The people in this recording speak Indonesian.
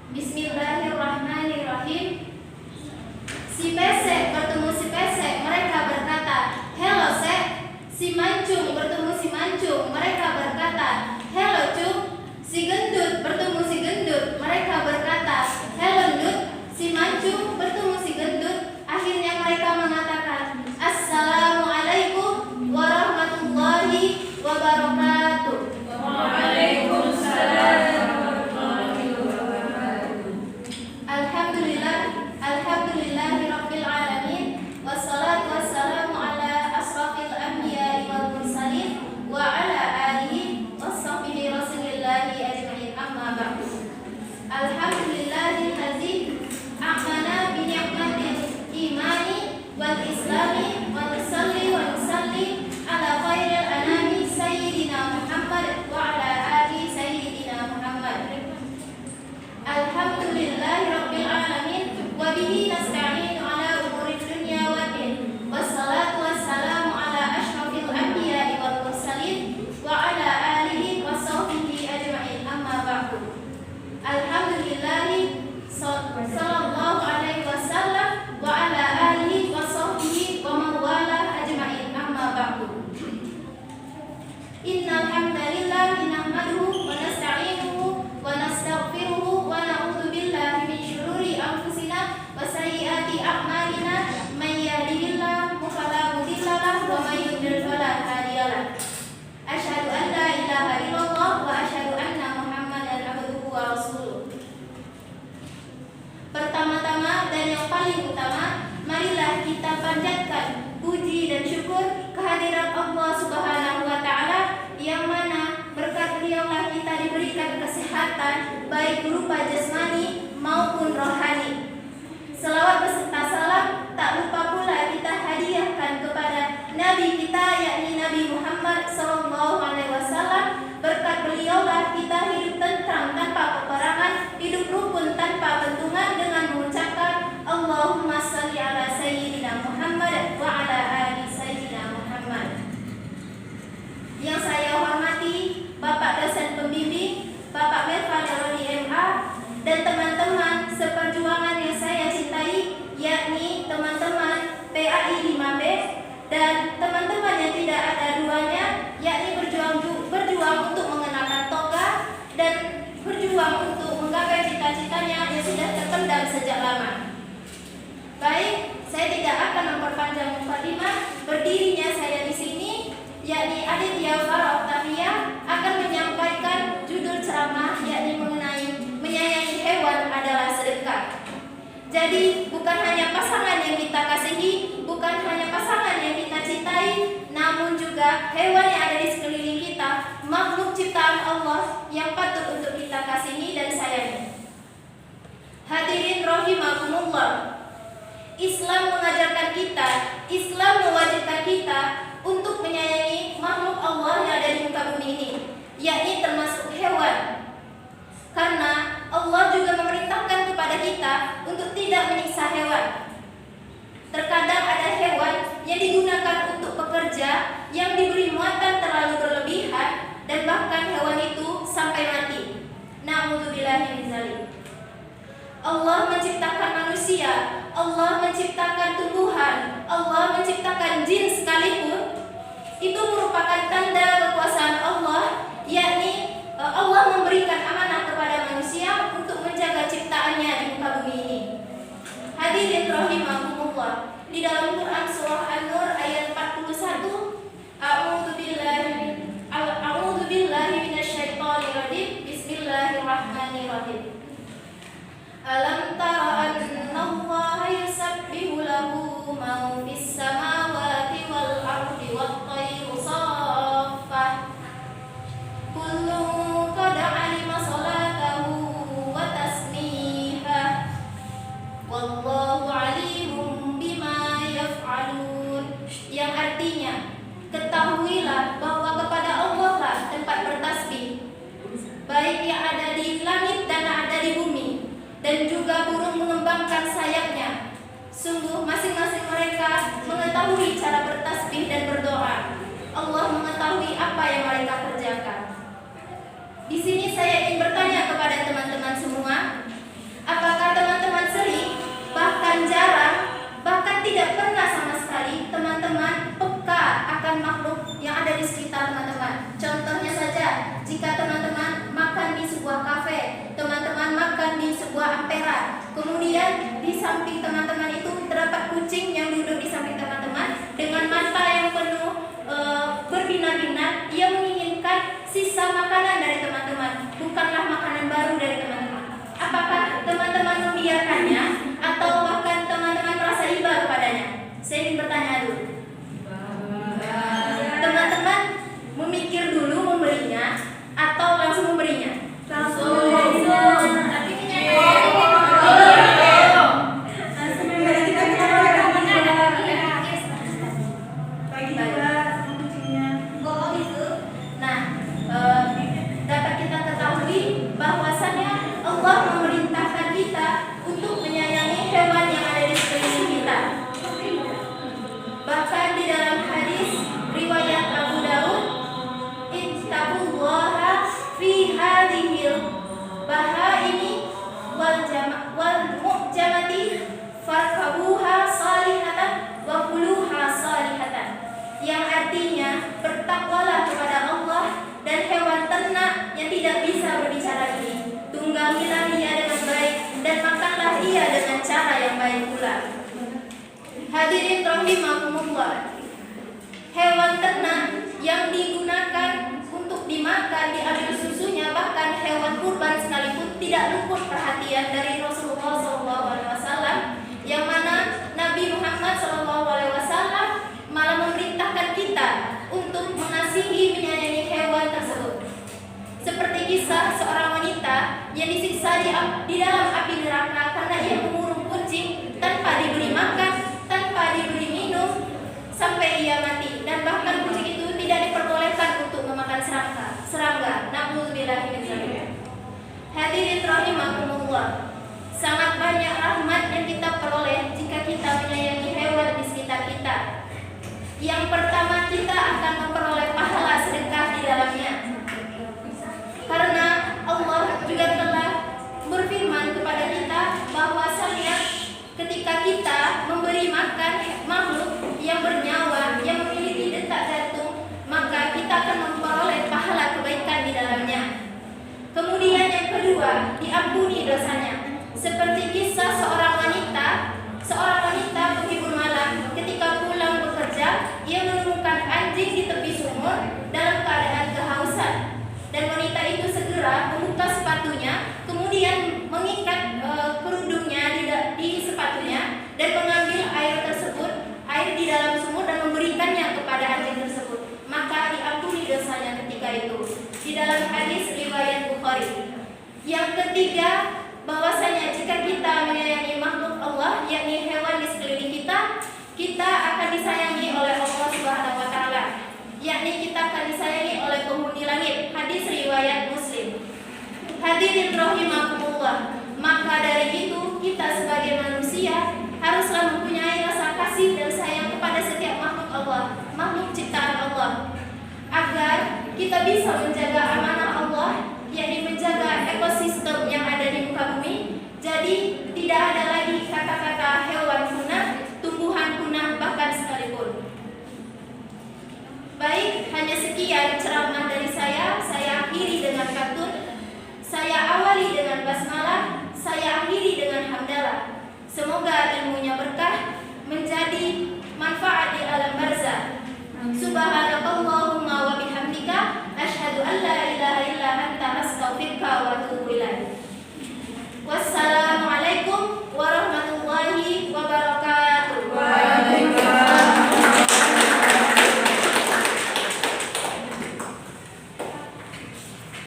Bismillahirrahmanirrahim. Si pesek bertemu si pesek, mereka berkata, "Hello sek." Si mancung bertemu si mancung, mereka berkata, "Hello cung." Si gendut bertemu si gendut, mereka berkata, "Hello ndut." Si mancung bertemu si gendut, akhirnya mereka mengatakan, "Assalamualaikum warahmatullahi wabarakatuh." Waalaikumsalam warahmatullahi wabarakatuh. Alhamdulillahirabbil alamin, wassalatu wassalamu ala asrafil anbiya'i wal mursalin wa ala alihi washabbihi rasulillahi ajma'in, amma ba'du. Alhamdulillahillazi a'mana bi ni'matil imani wal islami wa nusalli wa nusalli ala khairil anami sayyidina Muhammad wa ala ali sayyidina Muhammad. Alhamdulillahirabbil alamin wa bihi nasta'inu ala umuri dunya wa din. Wassalatu wassalamu ala asyrafil anbiya'i wal mursalin wa ala alihi washabbihi ajma'in, amma ba'du. Alhamdulillahi sallallahu alaihi wasallam wa ala alihi washabbihi wa man wala ajma'in, amma ba'du. Innal hamdalillah nahmaduhu wa nasta'inuhu wa nastaghfiruhu wa na'udzu billahi min syururi anfusina wa sayyiati a'malina. May yahdihillahu fala mudilla lahu wa may yudlil fala hadiya lahu. Asyhadu an la ilaha illallah wa asyhadu anna Muhammadan abduhu wa rasuluh. Pertama-tama dan yang paling utama, marilah kita panjatkan puji dan syukur kehadirat Allah Subhanahu wa taala, yang mana berkat beliaulah kita diberikan kesehatan baik berupa jasmani maupun rohani. Selawat beserta salam tak lupa pula kita hadiahkan kepada Nabi kita, yakni Nabi Muhammad sallallahu alaihi wasallam. Berkat beliaulah kita hidup tentram tanpa peperangan, hidup rukun tanpa bentungan dengan mengucapkan Allahumma shalli ala sayyidina Muhammad wa ala ali sayyidina Muhammad. Yang saya hormati Bapak dosen pembimbing, Bapak Melvan Rodi MA, dan teman-teman seperjuangan yang saya cintai, yakni teman-teman PAI 5B dan teman-teman yang tidak ada duanya, yakni berjuang untuk mengenakan toga dan berjuang untuk menggapai cita-citanya yang sudah terpendam sejak lama. Baik, saya tidak akan memperpanjang mukadimah berdirinya saya di sini, yakni Aditya Farah Oktavia akan menyampaikan judul ceramah, yakni mengenai menyayangi hewan adalah sedekah. Jadi bukan hanya pasangan yang kita kasihi, bukan hanya pasangan yang kita cintai, namun juga hewan yang ada di sekeliling kita, makhluk ciptaan Allah yang patut untuk kita kasihi dan sayangi. Hadirin rahimakumullah, Islam mengajarkan kita, Islam mewajibkan kita untuk menyayangi makhluk Allah yang ada di muka bumi ini, yakni termasuk hewan. Karena Allah juga memerintahkan kepada kita untuk tidak menyiksa hewan. Terkadang ada hewan yang digunakan untuk pekerja yang diberi muatan terlalu berlebihan dan bahkan hewan itu sampai mati. Na'udzubillahi min dzalik. Allah menciptakan manusia, Allah menciptakan tumbuhan, Allah menciptakan jin sekalipun, itu merupakan tanda kekuasaan Allah, yakni Allah memberikan amanah kepada manusia untuk menjaga ciptaannya di muka bumi ini. Hadirin rahimakumullah, di dalam Quran surah An-Nur ayat 41, A'udzubillahi minasyaitonir rajim. Bismillahirrahmanirrahim. Alam tara annallaha yusabbihu lahu ma fis samawati wal ardi wat tayru saffat. Kullu qad alima salatahu wa tasbihah. Wallahu alimun bima yaf'alun. Yang artinya, ketahuilah bahwa kepada Allah lah tempat bertasbih, baik yang ada di langit dan ada di bumi, dan juga burung mengembangkan sayapnya. Sungguh masing-masing mereka mengetahui cara bertasbih dan berdoa. Allah mengetahui apa yang mereka kerjakan. Di sini saya ingin bertanya kepada teman-teman semua, samping teman-teman itu terdapat kucing yang duduk di samping teman-teman dengan mata yang penuh berbinar-binar. Ia menginginkan sisa makanan dari teman-teman, bukanlah makanan baru dari teman-teman. Apakah teman-teman membiarkannya atau bahkan teman-teman merasa iba kepadanya? Saya ingin bertanya dulu. Teman-teman memikir dulu memberinya atau langsung memberinya? Langsung. Tapi dapat kita ketahui bahwasanya Allah memerintahkan kita untuk menyayangi hewan yang ada di sekeliling kita. Bahkan di dalam hadis riwayat Abu Daud, ittaqullaha fi hadhil bahaimi wal mu'jamati farkabuha salihatan wa kuluha salihatan, yang artinya bertakwalah kepada Allah dan hewan ternak yang tidak bisa berbicara ini, tunggangilah ia dengan baik dan makanlah ia dengan cara yang baik pula. Hadirin rahimakumullah, hewan ternak yang digunakan untuk dimakan, diambil susunya, bahkan hewan kurban sekalipun tidak luput perhatian dari Rasulullah SAW, yang mana Nabi Muhammad SAW malah memerintahkan kita untuk mengasihi, menyayangi hewan tersebut. Seperti kisah seorang wanita yang disiksa di dalam api neraka karena ia mengurung kucing tanpa diberi makan, tanpa diberi minum, sampai ia mati. Dan bahkan kucing itu tidak diperbolehkan untuk memakan serangga. Na'udzubillah min dzalik. Hadirin rahimakumullah, sangat banyak rahmat yang kita peroleh jika kita menyayangi hewan di sekitar kita. Yang pertama, kita akan memperoleh pahala sedekah di dalamnya. Karena Allah juga telah berfirman kepada kita bahwasanya ketika kita memberi makan makhluk yang bernyawa, yang memiliki detak jantung, maka kita akan memperoleh pahala kebaikan di dalamnya. Kemudian yang kedua, diampuni dosanya. Seperti kisah seorang wanita penghibur malam, ketika pulang bekerja, ia menemukan anjing di tepi sumur dalam keadaan kehausan. Dan wanita itu segera membuka sepatunya, kemudian mengikat kerudungnya di sepatunya dan mengambil air di dalam sumur dan memberikannya kepada anjing tersebut. Maka diampuni dosanya ketika itu. Di dalam hadis riwayat Bukhari. Yang ketiga, bahwasanya jika kita menyayangi makhluk Allah, yakni hewan di sekeliling kita, kita akan disayangi oleh Allah Subhanahu wa taala. Yakni kita akan disayangi oleh penghuni langit. Hadis riwayat Muslim. Hadirin rahimakumullah, maka dari itu kita sebagai manusia haruslah mempunyai rasa kasih dan sayang kepada setiap makhluk Allah, makhluk ciptaan Allah, agar kita bisa menjaga amanah Allah, yakni menjaga ekosistem yang